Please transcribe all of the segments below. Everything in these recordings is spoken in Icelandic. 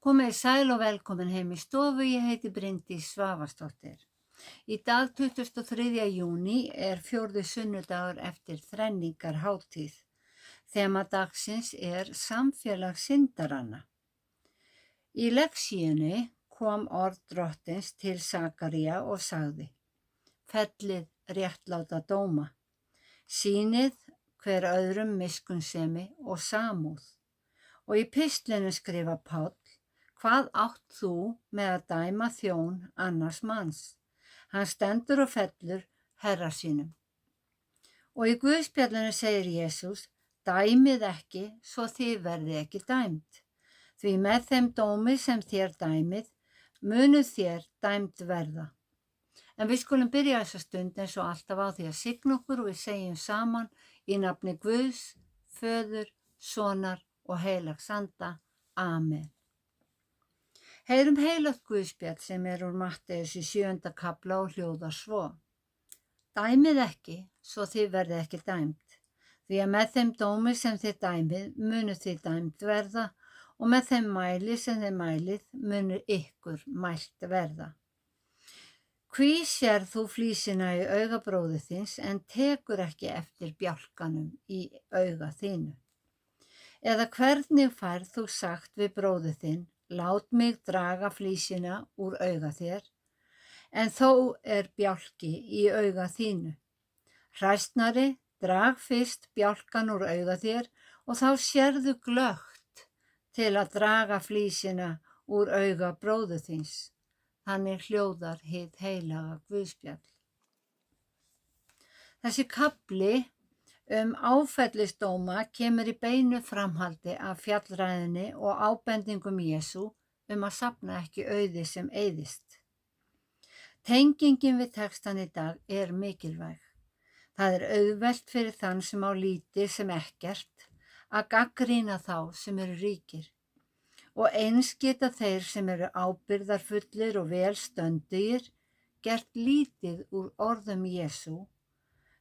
Komið sæl og velkomin heim í stofu, ég heiti Bryndís Svavarsdóttir. Í dag 23. júní er 4. sunnudagur eftir þrenningarhátíð. Þema dagsins er samfélag syndaranna. Í lexíunni kom orð Drottins til Sakaría og sagði: Fellið réttláta dóma, sýnið hver öðrum miskunnsemi og samúð. Og í pistlinu skrifa Páll: Hvað átt þú með að dæma þjón annars manns? Hann stendur og fellur herra sínum. Og í Guðspjallinu segir Jesús: Dæmið ekki, svo þið verðið ekki dæmd. Því með þeim dómi sem þér dæmið, munuð þér dæmd verða. En við skulum byrja þessa stund eins og alltaf á því að signa okkur og við segjum saman í nafni Guðs, Föður, Sonar og Heilags Anda. Amen. Heyrum heilagt Guðspjall sem er úr Matteus í 7. kafla og hljóðar svo: Dæmið ekki, svo þið verðið ekki dæmd. Því að með þeim dómi sem þið dæmið, munuð þið dæmd verða, og með þeim mæli sem þið mælið, munur ykkur mælt verða. Hví sér þú flísina í auga bróður þíns, en tekur ekki eftir bjálkanum í auga þínu? Eða hvernig færð þú sagt við bróður þinn: Lát mig draga flísina úr auga þér, en þó er bjálki í auga þínu. Hræsnari, drag fyrst bjálkan úr auga þér og þá sérðu glöggt til að draga flísina úr auga bróður þíns. Þannig hljóðar hið heilaga Guðspjall. Þessi kafli áfellisdóma kemur í beinu framhaldi af fjallræðunni og ábendingum Jesú að safna ekki auði sem eyðist. Tengingin við textan í dag er mikilvæg. Það er auðvelt fyrir þann sem á lítið sem ekkert að gagnrýna þá sem eru ríkir. Og eins geta þeir sem eru ábyrgðarfullir og vel stöndugir gert lítið úr orðum Jesú,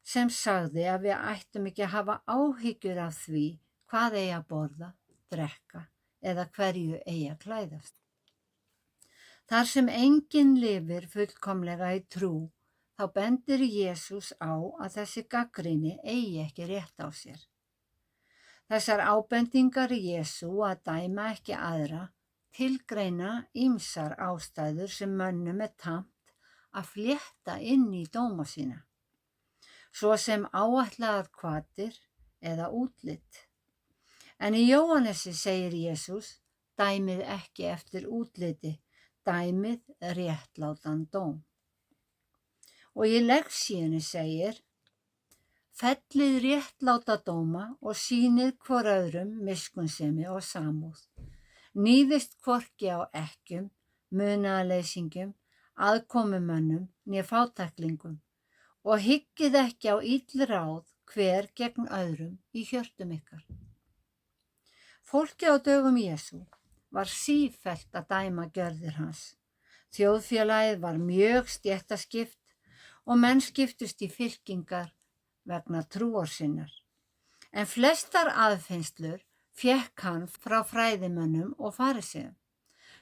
sem sagði að við ættum ekki að hafa áhyggjur af því hvað eigi að borða, drekka eða hverju eigi að klæðast. Þar sem enginn lifir fullkomlega í trú, þá bendir Jesús á að þessi gagnrýni eigi ekki rétt á sér. Þessar ábendingar Jesú að dæma ekki aðra tilgreina ýmsar ástæður sem mönnum er tamt að flétta inn í dóma sína, svo sem áætlaðar hvatir eða útlit. En í Jóhannesi segir Jesús: Dæmið ekki eftir útliti, dæmið réttlátan dóm. Og í lexíunni segir: Fellið réttláta dóma og sýnið hvor öðrum miskunnsemi og samúð. Níðist hvorki á ekkjum, munaðarleysingjum, aðkomumönnum né fátæklingum, og hyggið ekki á ill ráð hver gegn öðrum í hjörtum ykkar. Fólkið á dögum Jesú var sífellt að dæma gjörðir hans. Þjóðfélagið var mjög stéttaskipt og menn skiptust í fylkingar vegna trúar sinnar. En flestar aðfinnslur fékk hann frá fræðimönnum og fariseum,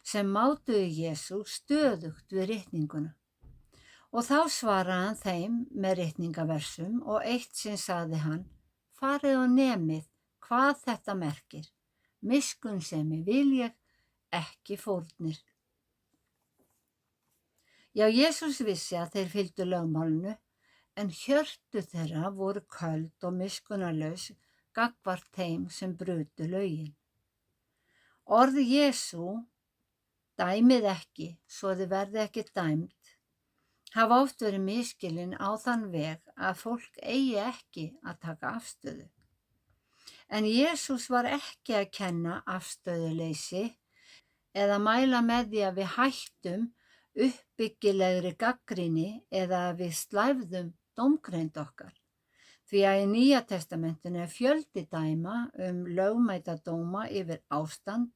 sem mátuðu Jesú stöðugt við ritninguna. Og þá svaraði hann þeim með ritningaversum og eitt sinn sagði hann: Farið og nemið hvað þetta merkir. Miskunnsemi vil ég, ekki fórnir. Já, Jesús vissi að þeir fylgdu lögmálinu, en hjörtu þeirra voru köld og miskunnarlaus gagnvart þeim sem brutu lögin. Orð Jesú, dæmið ekki, svo þið verði ekki dæmd, hafa oft verið misskilin á þann veg að fólk eigi ekki að taka afstöðu. En Jesús var ekki að kenna afstöðuleysi eða mæla með því að við hættum uppbyggilegri gagnrýni eða að við slæfðum dómgreind okkar. Því að í Nýja testamentinu er fjöldi dæma lögmæta dóma yfir ástand,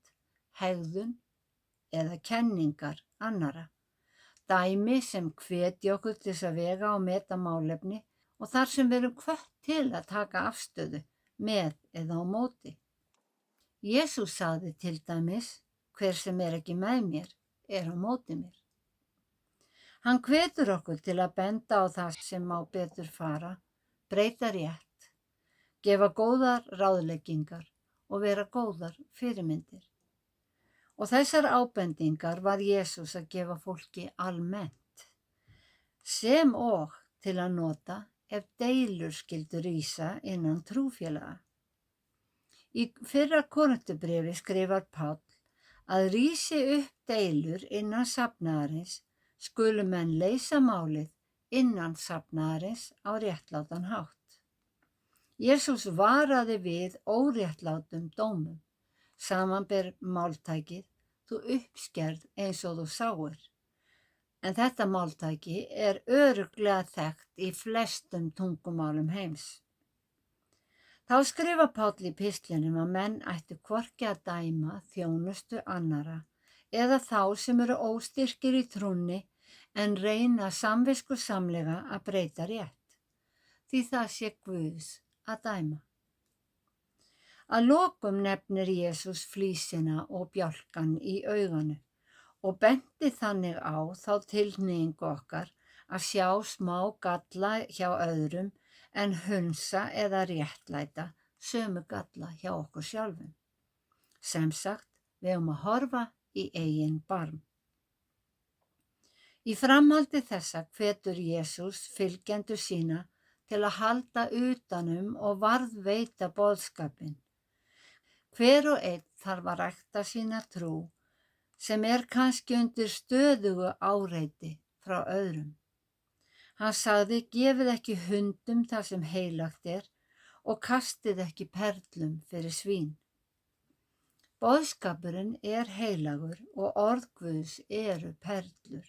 hegðun eða kenningar annarra. Dæmi sem hvetja okkur til þess að vega og meta málefni og þar sem við erum hvött til að taka afstöðu með eða á móti. Jesús sagði til dæmis: hver sem er ekki með mér er á móti mér. Hann hvetur okkur til að benda á það sem má betur fara, breyta rétt, gefa góðar ráðleggingar og vera góðar fyrirmyndir. Og þessar ábendingar var Jesús að gefa fólki almennt, sem og til að nota ef deilur skyldu rísa innan trúfélaga. Í fyrra Korinthubréfi skrifar Páll að rísi upp deilur innan safnaðarins skulu menn leysa málið innan safnaðarins á réttlátan hátt. Jesús varaði við óréttlátum dómum, samanber máltækið, þú uppskerð eins og þú sáir. En þetta máltæki er örugglega þekkt í flestum tungumálum heims. Þá skrifa Páll í pistlinum að menn ættu hvorki að dæma þjónustu annara eða þá sem eru óstyrkir í trúnni en reyna samviskusamlega að breyta rétt, því það sé Guðs að dæma. Að lokum nefnir Jesús flísina og bjálkann í auganu og benti þannig á þá tilhneigingu okkar að sjá smá galla hjá öðrum en hunsa eða réttlæta sömu galla hjá okkur sjálfum. Sem sagt, við eigum að horfa í eigin barm. Í framhaldi þessa hvetur Jesús fylgjendur sína til að halda utanum og varðveita boðskapinn. Hver og einn þarf að rækta sína trú sem er kannski undir stöðugu áreiti frá öðrum. Hann sagði, gefið ekki hundum það sem heilagt er og kastið ekki perlum fyrir svín. Boðskapurinn er heilagur og orð Guðs eru perlur.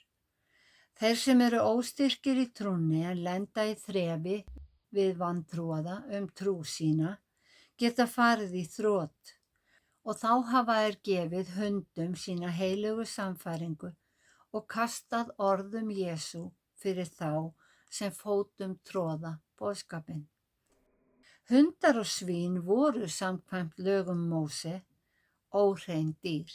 Þeir sem eru óstyrkir í trúnni en lenda í þrefi við vantrúaða trú sína geta farið í þrot og þá hafa þeir gefið hundum sína heilugu sannfæringu og kastað orðum Jesú fyrir þá sem fótum tróða boðskapinn. Hundar og svín voru samkvæmt lögum Móse óhrein dýr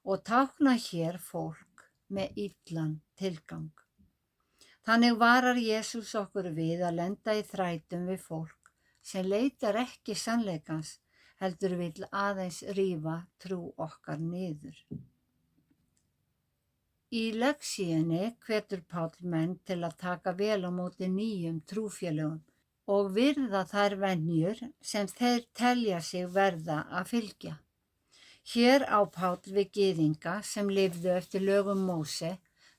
og tákna hér fólk með illan tilgang. Þannig varar Jesús okkur við að lenda í þrætum við fólk sem leitar ekki sannleikans heldur vill aðeins rífa trú okkar niður. Í lexíunni hvetur Páll menn til að taka vel á móti nýjum trúfélögum og virða þær venjur sem þeir telja sig verða að fylgja. Hér á Páll við gyðinga sem lifðu eftir lögum Móse,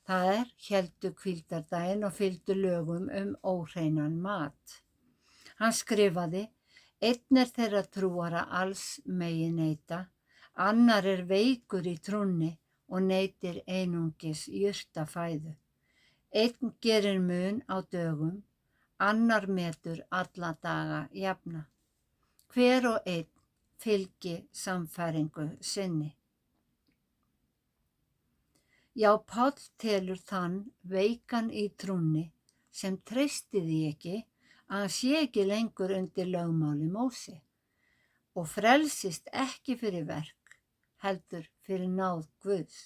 það héldu hvíldardaginn og fylgdu lögum óhreinan mat. Hann skrifaði, einn er þeirra trúara alls megi neita, annar er veikur í trúnni og neytir einungis jurtafæðu. Einn gerir mun á dögum, annar metur alla daga jafna. Hver og einn fylgi sannfæringu sinni. Já, Páll telur þann veikan í trúnni sem treysti því ekki að hann sé ekki lengur undir lögmáli Móse og frelsist ekki fyrir verk, heldur fyrir náð Guðs.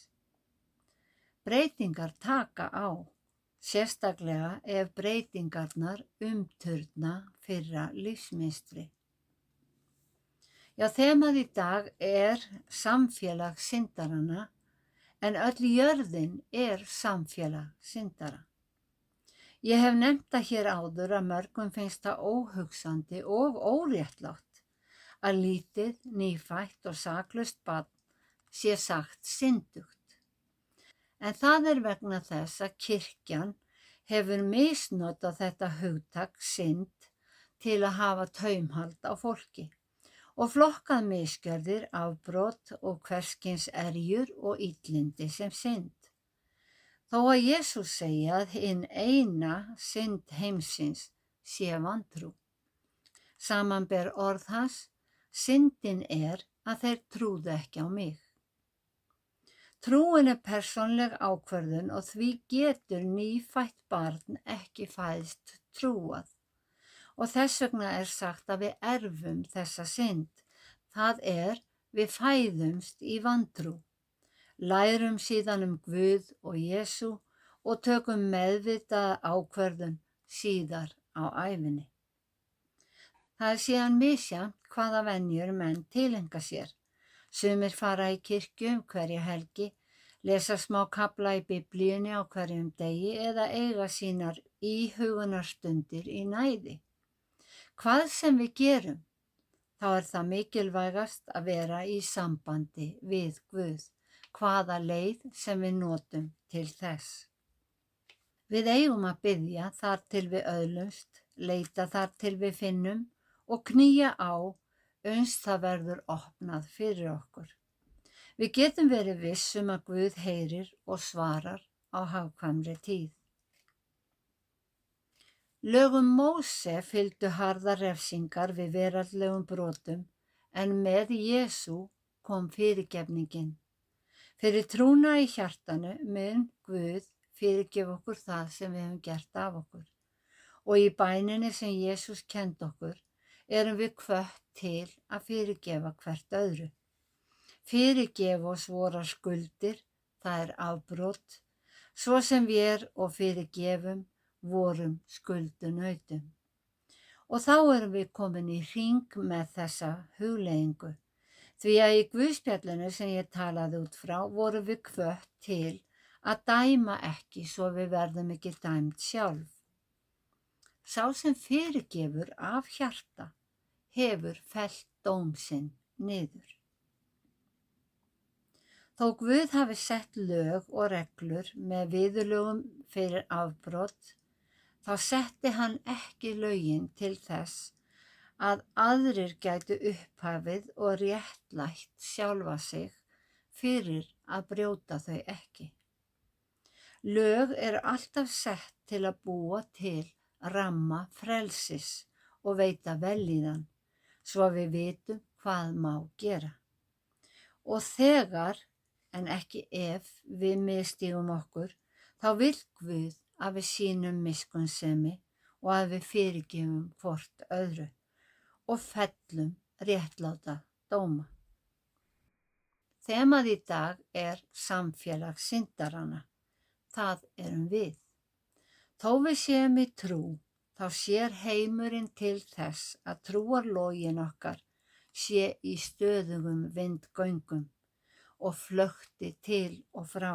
Breytingar taka á, sérstaklega ef breytingarnar umturna fyrra lífsmynstri. Já, þemað í dag er samfélag syndaranna, en öll jörðin er samfélag syndara. Ég hef nefnt það hér áður að mörgum finnst það óhugsandi og óréttlátt að lítið, nýfætt og saklaust barn sé sagt syndugt. En það er vegna þess að kirkjan hefur misnotað þetta hugtak synd til að hafa taumhald á fólki og flokkað misgjörðir, afbrot og hverskyns erjur og illindi sem synd. Þó að Jesús segja að hinn eina synd heimsins sé vantrú. Samanber orð hans, syndin er að þeir trúðu ekki á mig. Trúin er persónleg ákvörðun og því getur nýfætt barn ekki fæðst trúað. Og þess vegna er sagt að við erfum þessa synd. Það er, við fæðumst í vantrú. Lærum síðan Guð og Jesú og tökum meðvitaða ákvörðun síðar á ævinni. Það síðan misjafnt hvaða venjur menn tileinka sér. Sumir fara í kirkju hverja helgi, lesa smá kafla í Biblíunni á hverjum degi eða eiga sínar íhugunarstundir í næði. Hvað sem við gerum, þá það mikilvægast að vera í sambandi við Guð, hvaða leið sem við notum til þess. Við eigum að biðja þar til við öðlumst, leita þar til við finnum og knýja á uns það verður opnað fyrir okkur. Við getum verið viss að Guð heyrir og svarar á hagkvæmri tíð. Lögum Móse fylgdu harðar refsingar við veraldlegum brotum en með Jesú kom fyrirgefningin. Fyrir trúna í hjartanu mun Guð fyrirgef okkur það sem við höfum gert af okkur. Og í bæninni sem Jesús kenndi okkur erum við hvött til að fyrirgefa hvert öðru. Fyrirgef oss vorar skuldir, það afbrot, svo sem við og fyrirgefum vorum skuldunautum. Og þá erum við komin í hring með þessa hugleiðingu. Því að í Guðspjallinu sem ég talaði út frá vorum við hvött til að dæma ekki svo við verðum ekki dæmt sjálf. Sá sem fyrirgefur af hjarta hefur fellt dóm sinn niður. Þó Guð hafi sett lög og reglur með viðurlögum fyrir afbrot, þá setti hann ekki lögin til þess að aðrir gætu upphafið og réttlætt sjálfa sig fyrir að brjóta þau ekki. Lög eru alltaf sett til að búa til ramma frelsis og veita vellíðan, svo við vitum hvað má gera. Og þegar, en ekki ef, við misstígum okkur, þá vill Guð að við sýnum miskunnsemi og að við fyrirgefum hvort öðru og fellum réttláta dóma. Þemað í dag er samfélag syndaranna. Það erum við. Þó við séum í trú, þá sér heimurinn til þess að trúarlogin okkar sé í stöðugum vindgöngum og flökti til og frá.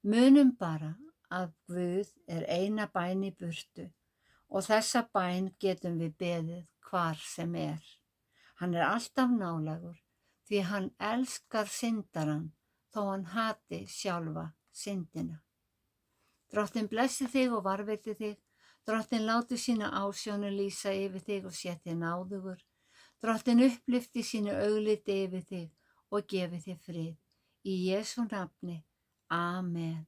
Munum bara að Guð er eina bæn í burtu og þessa bæn getum við beðið hvar sem er. Hann er alltaf nálægur því hann elskar syndarann þó hann hati sjálfa syndina. Drottinn blessi þig og varveiti þig. Drottinn láti sína ásjónu lýsa yfir þig og sé þig náðugur. Drottinn upplyfti sínu augliti yfir þig og gefi þig frið. Í Jesú nafni. Amen.